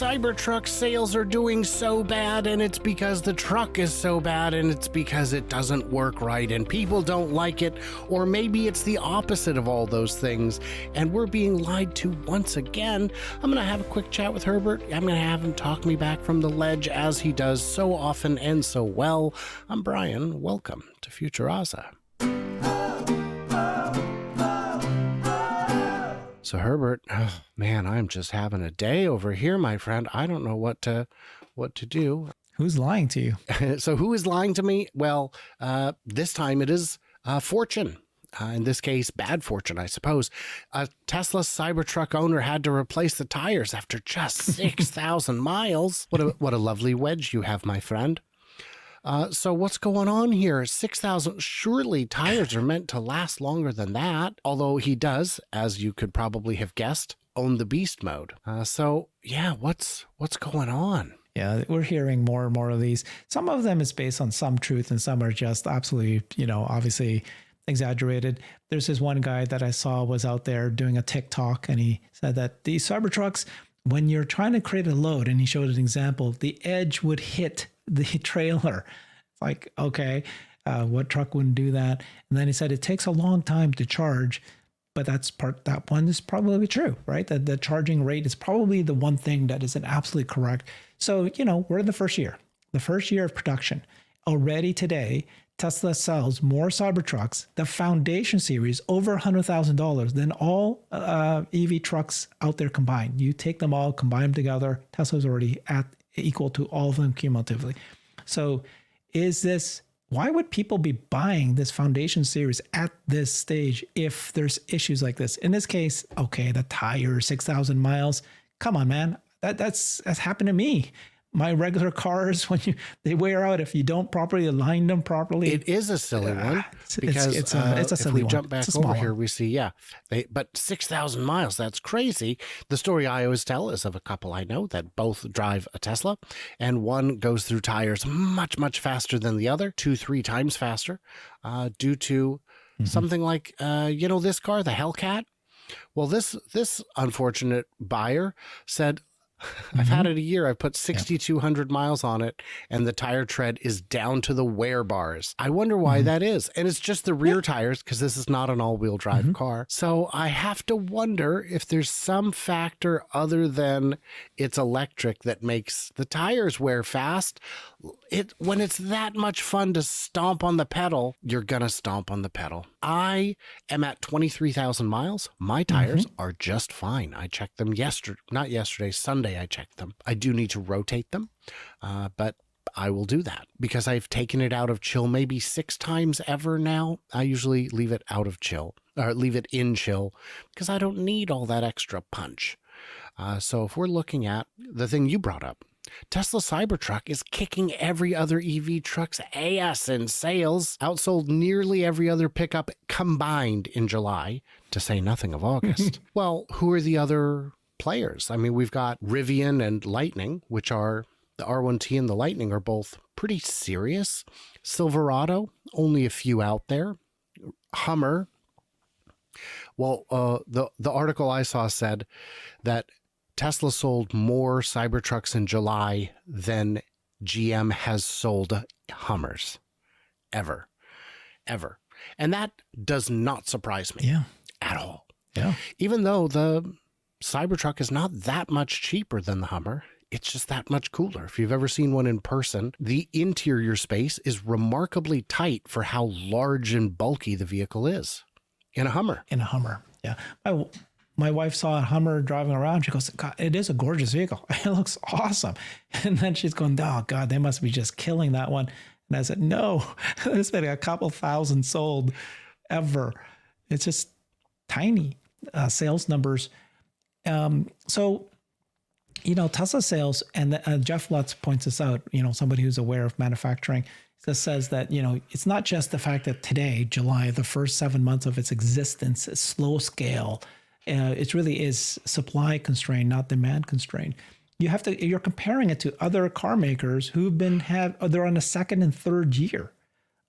Cybertruck sales are doing so bad, and it's because the truck is so bad, and it's because it doesn't work right, and people don't like it, or maybe it's the opposite of all those things, and we're being lied to once again. I'm gonna have a quick chat with Herbert. I'm gonna have him talk me back from the ledge as he does so often and so well. I'm Brian. Welcome to Futuraza. So Herbert, oh, man, I'm just having a day over here, my friend. I don't know what to do. Who's lying to you? So who is lying to me? Well, this time it is fortune. In this case, bad fortune, I suppose. A Tesla Cybertruck owner had to replace the tires after just 6,000 miles. What a lovely wedge you have, my friend. So what's going on here? 6,000, surely tires are meant to last longer than that. Although he does, as you could probably have guessed, own the beast mode. So yeah, what's going on? Yeah, we're hearing more and more of these. Some of them is based on some truth and some are just absolutely, obviously exaggerated. There's this one guy that I saw was out there doing a TikTok and he said that these Cybertrucks, when you're trying to create a load, and he showed an example, the edge would hit the trailer. It's like, okay, what truck wouldn't do that? And then he said it takes a long time to charge, but that one is probably true, right? That the charging rate is probably the one thing that isn't absolutely correct. So, we're in the first year of production. Already today, Tesla sells more Cybertrucks, the Foundation series, over $100,000 than all EV trucks out there combined. You take them all, combine them together, Tesla's already equal to all of them cumulatively. So why would people be buying this Foundation series at this stage if there's issues like this? In this case, okay, the tire, 6,000 miles. Come on, man. That's happened to me. My regular cars, they wear out if you don't properly align them properly. It is a silly one because it's a silly if we one. jump back over here, we see, but 6,000 miles, that's crazy. The story I always tell is of a couple I know that both drive a Tesla, and one goes through tires much, much faster than the other, 2-3 times faster, due to something like, this car, the Hellcat. Well, this unfortunate buyer said, I've had it a year. I've put 6,200 miles on it, and the tire tread is down to the wear bars. I wonder why that is. And it's just the rear tires, because this is not an all-wheel drive car. So I have to wonder if there's some factor other than it's electric that makes the tires wear fast. When it's that much fun to stomp on the pedal, you're going to stomp on the pedal. I am at 23,000 miles. My tires are just fine. I checked them Sunday I checked them. I do need to rotate them, but I will do that because I've taken it out of chill maybe 6 times ever now. I usually leave it out of chill or leave it in chill because I don't need all that extra punch. So if we're looking at the thing you brought up, Tesla Cybertruck is kicking every other EV truck's ass in sales, outsold nearly every other pickup combined in July, to say nothing of August. Well, who are the other players? I mean, we've got Rivian and Lightning, which are the R1T and the Lightning are both pretty serious. Silverado, only a few out there. Hummer. Well, the article I saw said that Tesla sold more Cybertrucks in July than GM has sold Hummers ever. And that does not surprise me at all. Yeah. Even though the Cybertruck is not that much cheaper than the Hummer, it's just that much cooler. If you've ever seen one in person, the interior space is remarkably tight for how large and bulky the vehicle is in a Hummer. Yeah. My wife saw a Hummer driving around. She goes, God, it is a gorgeous vehicle. It looks awesome. And then she's going, oh, God, they must be just killing that one. And I said, no, there's been a couple thousand sold ever. It's just tiny sales numbers. So, Tesla sales, and Jeff Lutz points this out, somebody who's aware of manufacturing, just says that, it's not just the fact that today, July, the first 7 months of its existence, is slow scale. It really is supply constrained, not demand constrained. You're comparing it to other car makers who've they're on the second and third year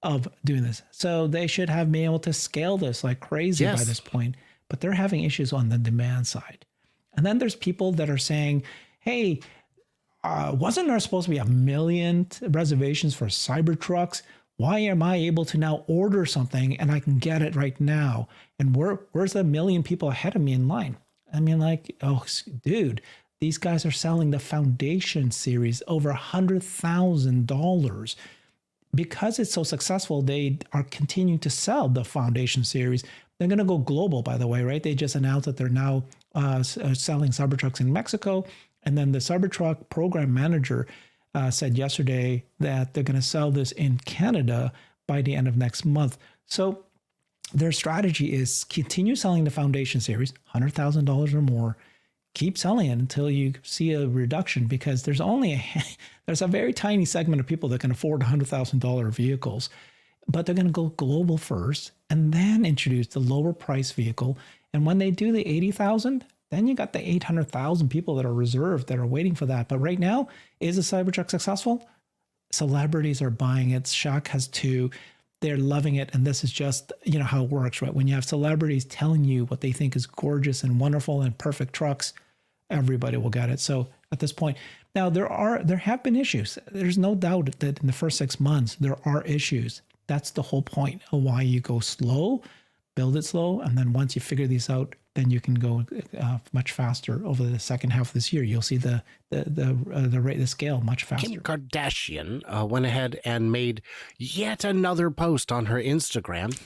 of doing this. So they should have been able to scale this like crazy by this point, but they're having issues on the demand side. And then there's people that are saying, hey, wasn't there supposed to be 1 million reservations for Cybertrucks? Why am I able to now order something and I can get it right now? And where's the 1 million people ahead of me in line? I mean, like, oh, dude, these guys are selling the Foundation series over $100,000. Because it's so successful, they are continuing to sell the Foundation series. They're going to go global, by the way, right? They just announced that they're now selling Cybertrucks in Mexico. And then the Cybertruck program manager said yesterday that they're going to sell this in Canada by the end of next month. So their strategy is continue selling the Foundation series, $100,000 or more. Keep selling it until you see a reduction, because there's a very tiny segment of people that can afford $100,000 vehicles, but they're going to go global first and then introduce the lower price vehicle. And when they do the 80,000, then you got the 800,000 people that are reserved that are waiting for that. But right now, is the Cybertruck successful? Celebrities are buying it. Shaq has 2. They're loving it. And this is just, how it works, right? When you have celebrities telling you what they think is gorgeous and wonderful and perfect trucks, everybody will get it. So at this point, now there have been issues. There's no doubt that in the first 6 months, there are issues. That's the whole point of why you go slow, build it slow. And then once you figure these out, then you can go much faster over the second half of this year. You'll see the rate, the scale much faster. Kim Kardashian went ahead and made yet another post on her Instagram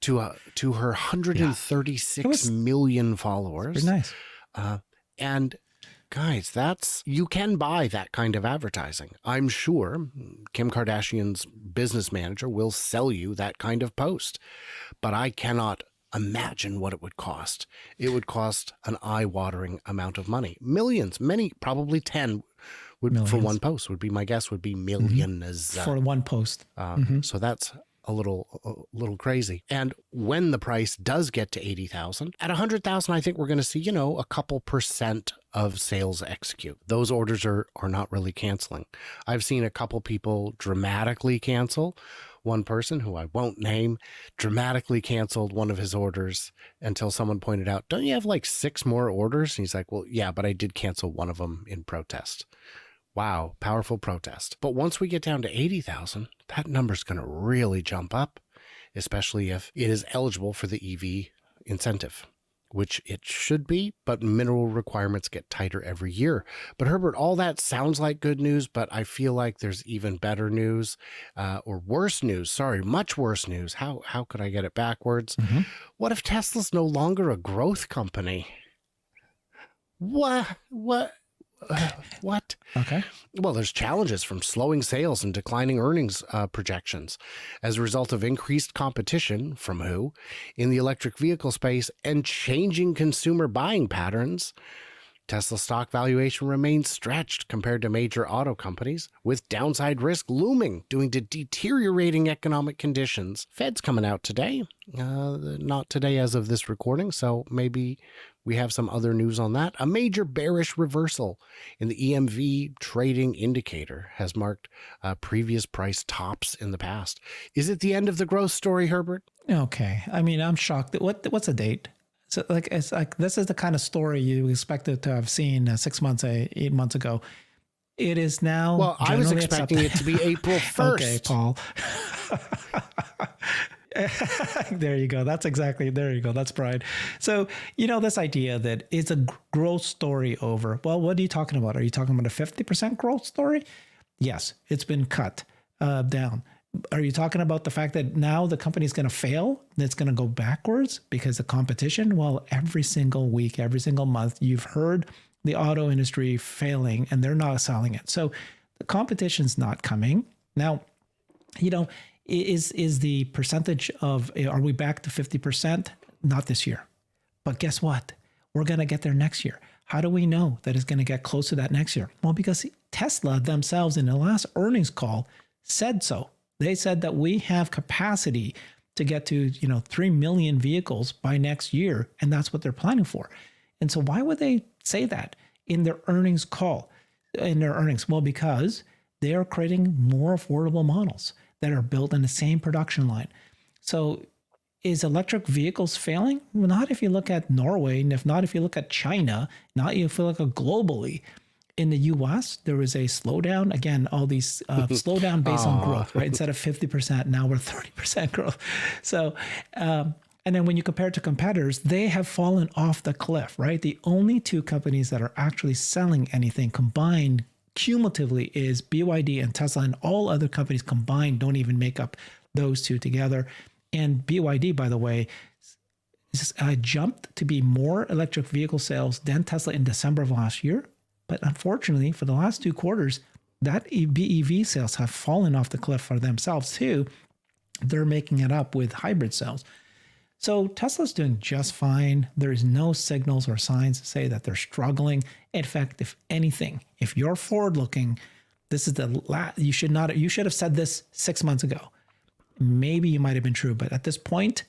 to her 136 million followers. Pretty nice. And guys, you can buy that kind of advertising. I'm sure Kim Kardashian's business manager will sell you that kind of post, but I cannot imagine what it would cost. It would cost an eye-watering amount of money. Millions, many, probably 10 for one post would be, my guess would be millions. For one post. So that's a little crazy. And when the price does get to 80,000, at 100,000, I think we're going to see, a couple percent of sales execute. Those orders are not really canceling. I've seen a couple people dramatically cancel. One person, who I won't name, dramatically canceled one of his orders until someone pointed out, don't you have like 6 more orders? And he's like, well, yeah, but I did cancel one of them in protest. Wow, powerful protest. But once we get down to 80,000, that number's going to really jump up, especially if it is eligible for the EV incentive, which it should be, but mineral requirements get tighter every year. But Herbert, all that sounds like good news, but I feel like there's even better news, or worse news. Sorry, much worse news. How could I get it backwards? What if Tesla's no longer a growth company? What? Okay. Well, there's challenges from slowing sales and declining earnings projections as a result of increased competition from who in the electric vehicle space and changing consumer buying patterns. Tesla stock valuation remains stretched compared to major auto companies, with downside risk looming due to deteriorating economic conditions. Fed's coming out today. Not today as of this recording, so maybe we have some other news on that. A major bearish reversal in the EMV trading indicator has marked previous price tops in the past. Is it the end of the growth story, Herbert? Okay. I mean, I'm shocked. What's the date? So it's like this is the kind of story you expected to have seen 6 months, 8 months ago. It is now. Well, I was expecting it to be April 1st. Okay, Paul. There you go. There you go. That's pride. So, this idea that it's a growth story over. Well, what are you talking about? Are you talking about a 50% growth story? Yes, it's been cut down. Are you talking about the fact that now the company's going to fail? It's going to go backwards because of competition? Well, every single week, every single month, you've heard the auto industry failing and they're not selling it. So the competition's not coming. Now, is the percentage of, are we back to 50%? Not this year. But guess what? We're going to get there next year. How do we know that it's going to get close to that next year? Well, because Tesla themselves in the last earnings call said so. They said that we have capacity to get to, 3 million vehicles by next year. And that's what they're planning for. And so why would they say that in their earnings call, in their earnings? Well, because they are creating more affordable models that are built in the same production line. So is electric vehicles failing? Well, not if you look at Norway, and if not, if you look at China, not if you look at globally. in the US, there was a slowdown. Again, all these slowdown based on growth, right? Instead of 50%, now we're 30% growth. So, and then when you compare it to competitors, they have fallen off the cliff, right? The only two companies that are actually selling anything combined cumulatively is BYD and Tesla, and all other companies combined don't even make up those two together. And BYD, by the way, jumped to be more electric vehicle sales than Tesla in December of last year. But unfortunately, for the last 2 quarters, that BEV sales have fallen off the cliff for themselves too. They're making it up with hybrid sales. So Tesla's doing just fine. There is no signals or signs to say that they're struggling. In fact, if anything, if you're forward looking, this is you should have said this 6 months ago. Maybe you might have been true, but at this point,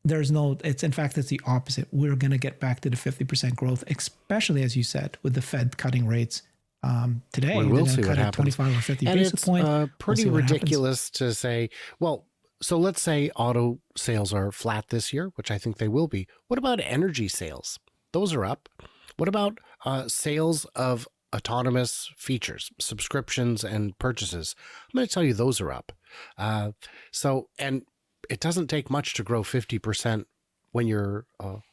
it's the opposite. We're going to get back to the 50% growth, especially as you said, with the Fed cutting rates today. We'll see what happens. 25 or 50 and basis it's points. Pretty ridiculous to say, well, so let's say auto sales are flat this year, which I think they will be. What about energy sales? Those are up. What about sales of autonomous features, subscriptions, and purchases? I'm going to tell you those are up. And it doesn't take much to grow 50% when your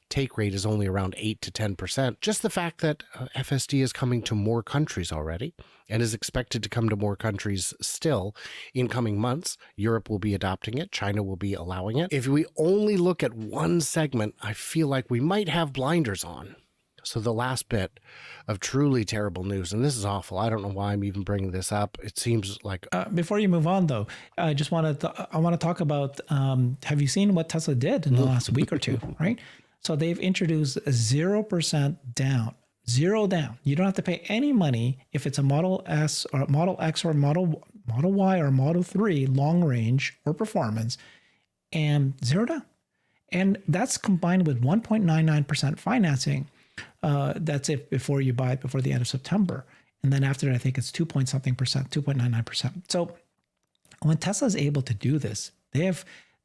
take rate is only around 8 to 10%. Just the fact that FSD is coming to more countries already and is expected to come to more countries still in coming months. Europe will be adopting it. China will be allowing it. If we only look at one segment, I feel like we might have blinders on. So the last bit of truly terrible news, and this is awful. I don't know why I'm even bringing this up. It seems like before you move on, though, I just want to talk about. Have you seen what Tesla did in the last week or two? Right. So they've introduced a 0% down, zero down. You don't have to pay any money if it's a Model S or Model X or Model Y or Model 3 long range or performance, and zero down. And that's combined with 1.99% financing. That's it before you buy it before the end of September. And then after that, I think it's 2.99%. So when Tesla is able to do this, they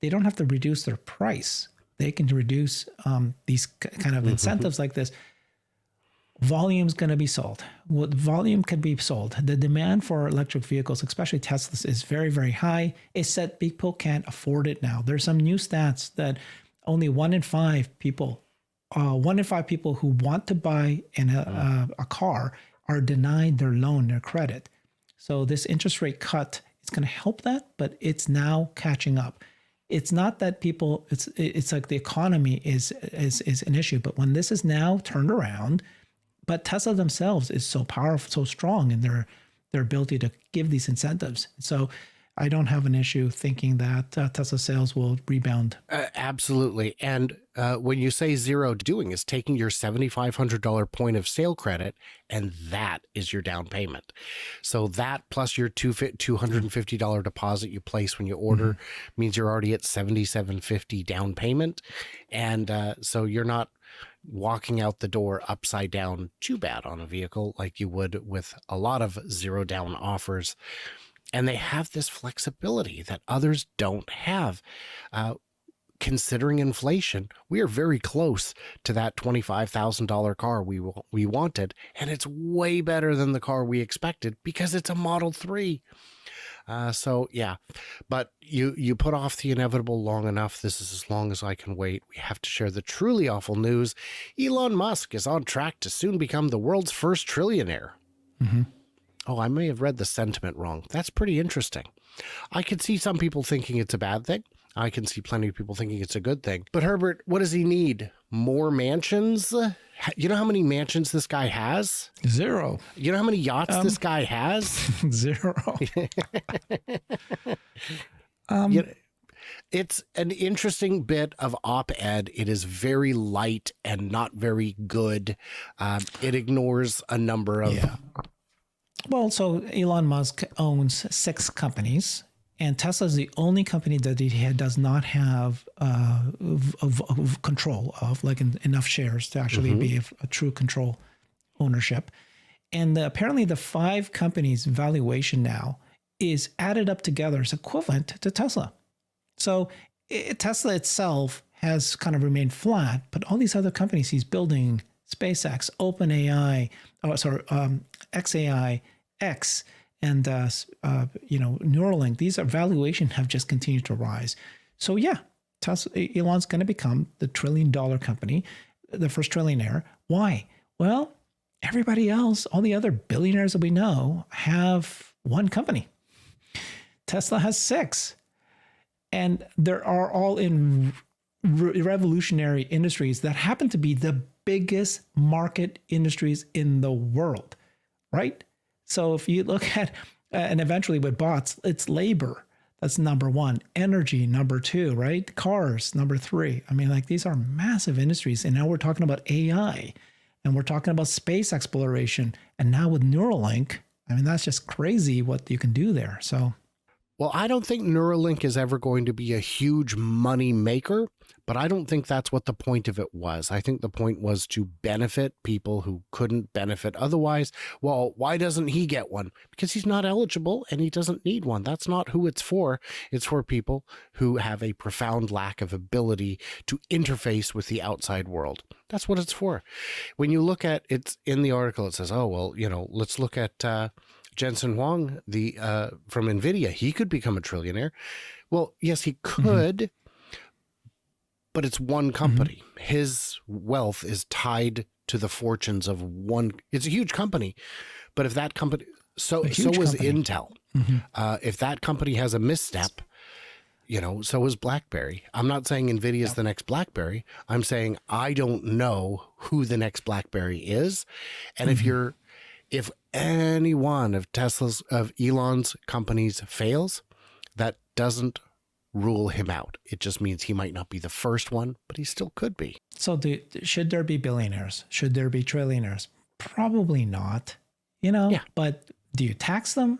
don't have to reduce their price. They can reduce these kind of incentives like this. Volume's going to be sold. Volume can be sold. The demand for electric vehicles, especially Teslas, is very, very high. It's that people can't afford it now. There's some new stats that only 1 in 5 people who want to buy a car are denied their loan, their credit. So this interest rate cut is going to help that, but it's now catching up. It's not that people, it's like the economy is an issue, but when this is now turned around, but Tesla themselves is so powerful, so strong in their ability to give these incentives. So I don't have an issue thinking that Tesla sales will rebound. Absolutely. And when you say zero, doing is taking your $7,500 point of sale credit, and that is your down payment. So that plus your $250 deposit you place when you order means you're already at $7,750 down payment. And so you're not walking out the door upside down too bad on a vehicle like you would with a lot of zero down offers. And they have this flexibility that others don't have. Considering inflation, we are very close to that $25,000 car we wanted, and it's way better than the car we expected because it's a Model 3. So yeah, but you put off the inevitable long enough. This is as long as I can wait. We have to share the truly awful news. Elon Musk is on track to soon become the world's first trillionaire. Oh, I may have read the sentiment wrong. That's pretty interesting. I could see some people thinking it's a bad thing. I can see plenty of people thinking it's a good thing. But Herbert, what does he need? More mansions? You know how many mansions this guy has? 0. You know how many yachts this guy has? 0. It's an interesting bit of op-ed. It is very light and not very good. It ignores a number of... Yeah. Well, so Elon Musk owns 6 companies, and Tesla is the only company that he does not have of control of, like enough shares to actually be a true control ownership. And apparently the 5 companies' valuation now is added up together is equivalent to Tesla. So Tesla itself has kind of remained flat, but all these other companies he's building, SpaceX, OpenAI, XAI, X, and Neuralink, these valuation have just continued to rise. So yeah, Elon's going to become the $1 trillion company, the first trillionaire. Why? Well, everybody else, all the other billionaires that we know, have one company. Tesla has 6, and there are all in revolutionary industries that happen to be the biggest market industries in the world, right? So if you look at, and eventually with bots, it's labor. That's number 1. Energy, number 2, right? Cars, number 3. I mean, like, these are massive industries. And now we're talking about AI, and we're talking about space exploration. And now with Neuralink, I mean, that's just crazy what you can do there. So, well, I don't think Neuralink is ever going to be a huge money maker, but I don't think that's what the point of it was. I think the point was to benefit people who couldn't benefit otherwise. Well, why doesn't he get one? Because he's not eligible and he doesn't need one. That's not who it's for. It's for people who have a profound lack of ability to interface with the outside world. That's what it's for. When you look at it in the article, it says, oh, well, let's look at Jensen Huang, from NVIDIA. He could become a trillionaire. Well, yes, he could, but it's one company. His wealth is tied to the fortunes of one. It's a huge company, but if that company, so was Intel. If that company has a misstep, so is BlackBerry. I'm not saying NVIDIA is the next BlackBerry. I'm saying I don't know who the next BlackBerry is. And if any one of Elon's companies fails, that doesn't rule him out. It just means he might not be the first one, but he still could be. So should there be billionaires? Should there be trillionaires? Probably not, yeah. But do you tax them?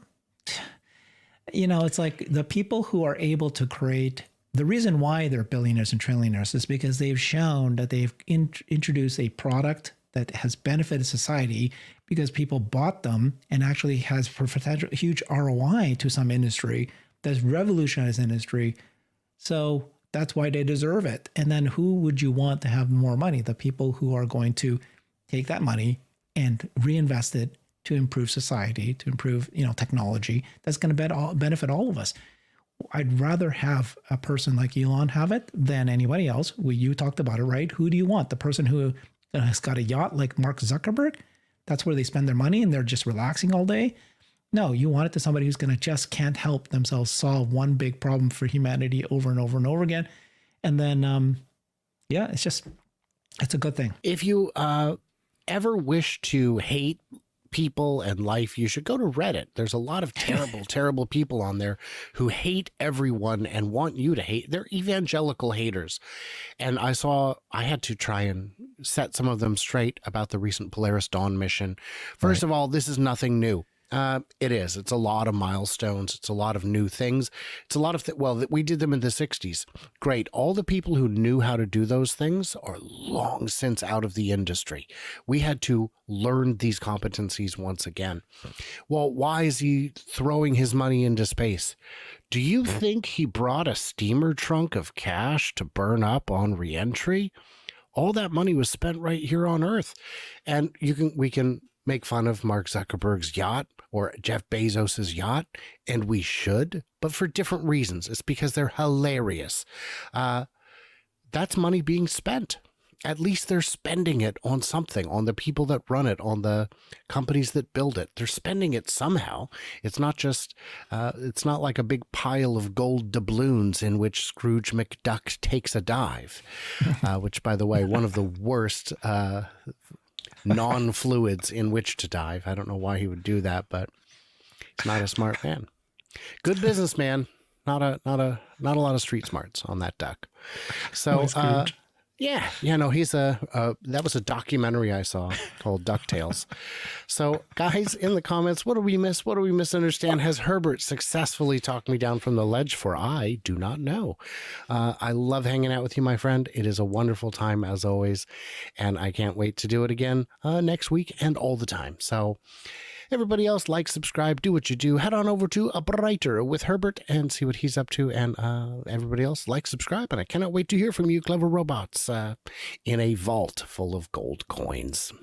It's like the people who are able to create, the reason why they're billionaires and trillionaires is because they've shown that they've introduced a product that has benefited society because people bought them and actually has potential huge ROI to some industry that's revolutionized industry. So that's why they deserve it. And then who would you want to have more money? The people who are going to take that money and reinvest it to improve society, to improve, technology. That's going to benefit all of us. I'd rather have a person like Elon have it than anybody else. You talked about it, right? Who do you want? The person who has got a yacht like Mark Zuckerberg? That's where they spend their money and they're just relaxing all day? No, you want it to somebody who's going to just can't help themselves solve one big problem for humanity over and over and over again. And then, it's a good thing. If you ever wish to hate people and life, you should go to Reddit. There's a lot of terrible, terrible people on there who hate everyone and want you to hate. They're evangelical haters. And I had to try and set some of them straight about the recent Polaris Dawn mission. First of all, this is nothing new. It is. It's a lot of milestones. It's a lot of new things. It's a lot of, we did them in the 60s. Great. All the people who knew how to do those things are long since out of the industry. We had to learn these competencies once again. Well, why is he throwing his money into space? Do you think he brought a steamer trunk of cash to burn up on reentry? All that money was spent right here on Earth. And we can make fun of Mark Zuckerberg's yacht or Jeff Bezos's yacht, and we should, but for different reasons. It's because they're hilarious. That's money being spent. At least they're spending it on something, on the people that run it, on the companies that build it. They're spending it somehow. It's not just, it's not like a big pile of gold doubloons in which Scrooge McDuck takes a dive, which, by the way, one of the worst non-fluids in which to dive. I don't know why he would do that, but he's not a smart man. Good businessman, not a lot of street smarts on that duck. So he's that was a documentary I saw called DuckTales. So guys, in the comments, what do we miss? What do we misunderstand? Has Herbert successfully talked me down from the ledge? For I do not know. I love hanging out with you, my friend. It is a wonderful time as always, and I can't wait to do it again next week and all the time. So everybody else, like, subscribe, do what you do. Head on over to A Brighter with Herbert and see what he's up to. And everybody else, like, subscribe. And I cannot wait to hear from you, clever robots, in a vault full of gold coins.